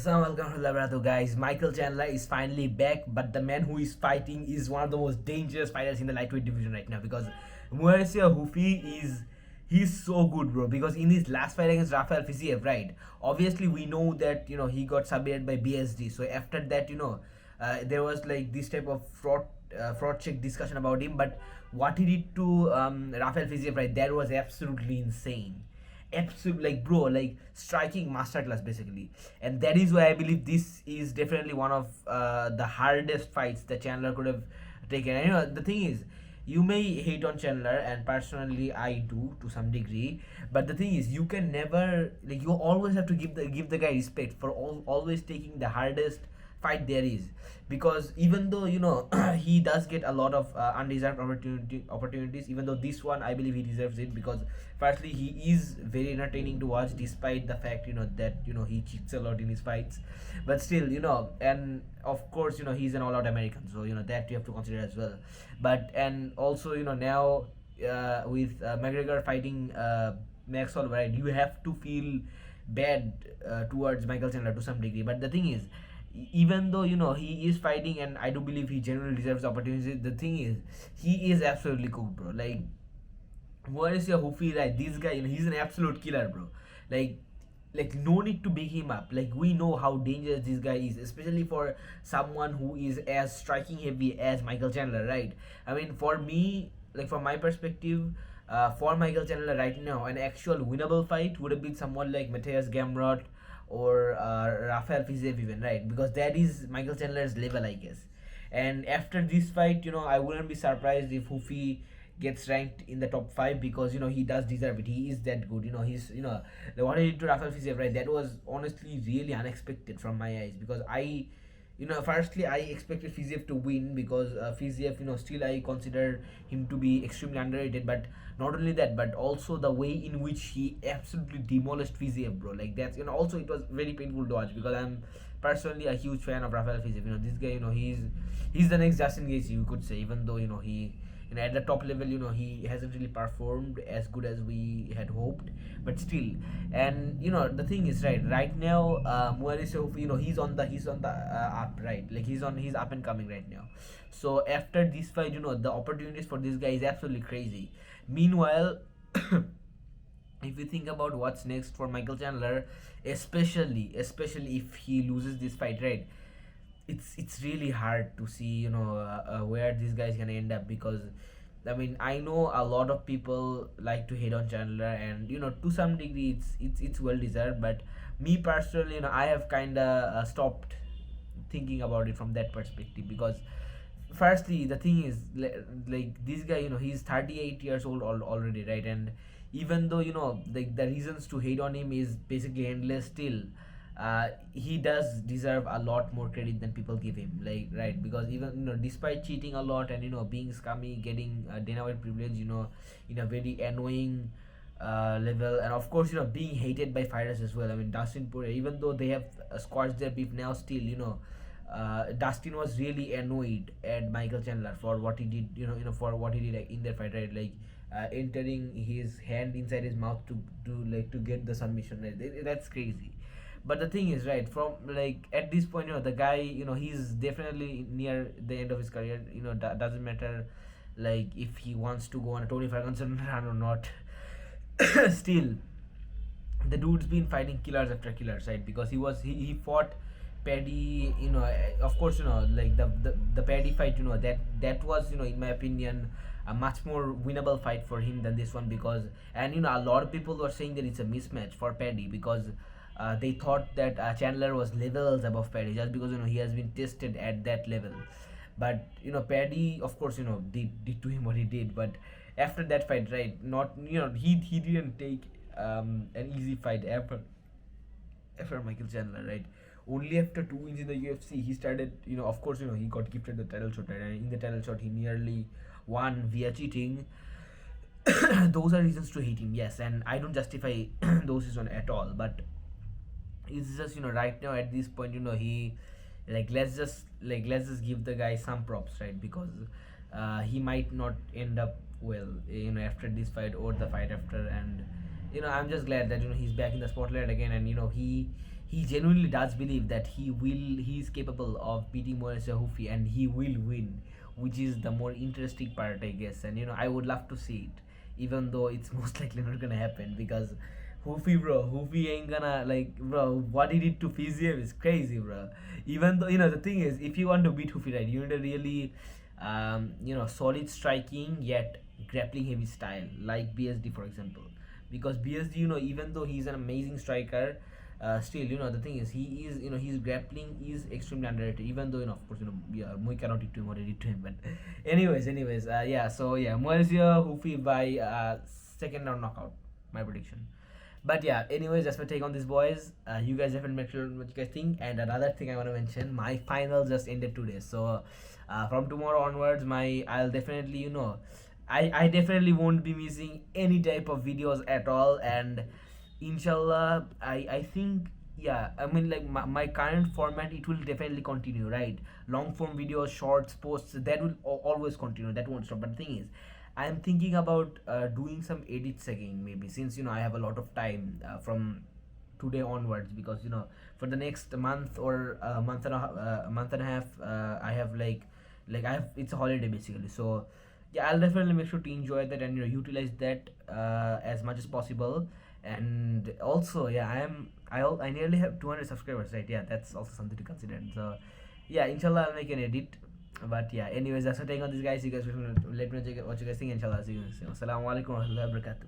Assalamu alaikum warahmatullahi guys. Michael Chandler is finally back, but the man who is fighting is one of the most dangerous fighters in the lightweight division right now because Mauricio is he's so good, bro. Because in his last fight against Rafael Fiziev, right? Obviously, we know that he got submitted by BSD. So after that, there was like this type of fraud check discussion about him. But what he did to Rafael Fiziev, right? That was absolutely insane, absolute, like, bro, like striking masterclass basically. And that is why I believe this is definitely one of the hardest fights that Chandler could have taken. And the thing is, you may hate on Chandler, and personally I do to some degree, but the thing is, you can never, like, you always have to give the guy respect for always taking the hardest fight there is. Because even though he does get a lot of undeserved opportunities, even though this one I believe he deserves it, because firstly he is very entertaining to watch despite the fact that he cheats a lot in his fights. But still, and of course, he's an all-out American, so that you have to consider as well. But and also, now with McGregor fighting Maxwell, right, you have to feel bad towards Michael Chandler to some degree. But the thing is, even though he is fighting, and I do believe he genuinely deserves opportunities, the thing is, he is absolutely cooked, bro. Like, where is your Hoofy, right? This guy, he's an absolute killer, bro. like like, no need to big him up. Like, we know how dangerous this guy is, especially for someone who is as striking heavy as Michael Chandler, right? I mean, for me, like, from my perspective, for Michael Chandler right now, an actual winnable fight would have been someone like Matthias Gamrot or Rafael Fiziev even, right? Because that is Michael Chandler's level, I guess. And after this fight, I wouldn't be surprised if Hoofy gets ranked in the top five, because he does deserve it. He is that good. He's what he did to Rafael Fiziev, right? That was honestly really unexpected from my eyes, because firstly, I expected Fiziev to win, because Fiziev, still I consider him to be extremely underrated. But not only that, but also the way in which he absolutely demolished Fiziev, bro. Like, that's, also it was very painful to watch, because I'm personally a huge fan of Rafael Fiziev. This guy, he's the next Justin Gaethje, you could say. Even though he, at the top level, he hasn't really performed as good as we had hoped, but still. And the thing is, right now, Mauricio, he's on the up, right? Like, he's up and coming right now. So after this fight, the opportunities for this guy is absolutely crazy. Meanwhile, if you think about what's next for Michael Chandler, especially if he loses this fight, right? It's really hard to see where this guy is gonna end up, because I mean, I know a lot of people like to hate on Chandler, and to some degree it's well deserved. But me personally, I have kind of stopped thinking about it from that perspective, because firstly, the thing is, like, this guy, he's 38 years old already, right? And even though like, the reasons to hate on him is basically endless, still he does deserve a lot more credit than people give him, like, right? Because even despite cheating a lot, and being scummy, getting Dana White privilege, in a very annoying level, and of course, being hated by fighters as well. I mean, Dustin Poirier, even though they have squashed their beef now, still, Dustin was really annoyed at Michael Chandler for what he did, for what he did, like, in their fight, right? Like, entering his hand inside his mouth to get the submission, right? That's crazy. But the thing is, right, from, like, at this point, the guy, he's definitely near the end of his career. Doesn't matter, like, if he wants to go on a Tony Ferguson run or not. Still, the dude's been fighting killers after killers, right? Because he fought Paddy, of course, like, the Paddy fight, that was, in my opinion, a much more winnable fight for him than this one. Because, and a lot of people were saying that it's a mismatch for Paddy, because they thought that Chandler was levels above Paddy, just because he has been tested at that level. But Paddy, of course, did to him what he did. But after that fight, right, not, he didn't take an easy fight ever Michael Chandler, right? Only after 2 wins in the UFC, he started, of course, he got gifted the title shot, right? And in the title shot, he nearly won via cheating. Those are reasons to hate him, yes, and I don't justify those reasons at all. But it's just, right now, at this point, he, like, let's just give the guy some props, right? Because he might not end up well, after this fight or the fight after. And I'm just glad that he's back in the spotlight again. And he he genuinely does believe that he is capable of beating Mauricio Hufi and he will win, which is the more interesting part, I guess. And I would love to see it, even though it's most likely not gonna happen because Hufi ain't gonna, like, bro, what he did to Fiziev is crazy, bro. Even though, the thing is, if you want to beat Hufi, right, you need a really solid striking yet grappling heavy style like BSD, for example. Because BSD, even though he's an amazing striker, still, the thing is, he is, his grappling is extremely underrated. Even though, of course, yeah, Moi cannot did to him what he did to him. But, anyways, yeah. So yeah, Mauricio Hufi by second round knockout. My prediction. But yeah, anyways, that's my take on this, boys. You guys definitely make sure what you guys think. And another thing I want to mention, my final just ended today. So from tomorrow onwards, I'll definitely, I definitely won't be missing any type of videos at all. And inshallah, I think, yeah, I mean, like, my current format, it will definitely continue, right? Long form videos, shorts, posts, that will always continue, that won't stop. But the thing is, I'm thinking about doing some edits again, maybe, since I have a lot of time from today onwards, because for the next month or month and a half, I have I have, it's a holiday basically. So yeah, I'll definitely make sure to enjoy that and utilize that as much as possible. And also, yeah, I nearly have 200 subscribers, right? Yeah, that's also something to consider. So yeah, inshallah, I'll make an edit. But yeah, anyways, that's my take on this, guys. You guys let me know what you guys think. Inshallah, see you soon. Assalamu alaikum wa rahmatullahi wa barakatuh.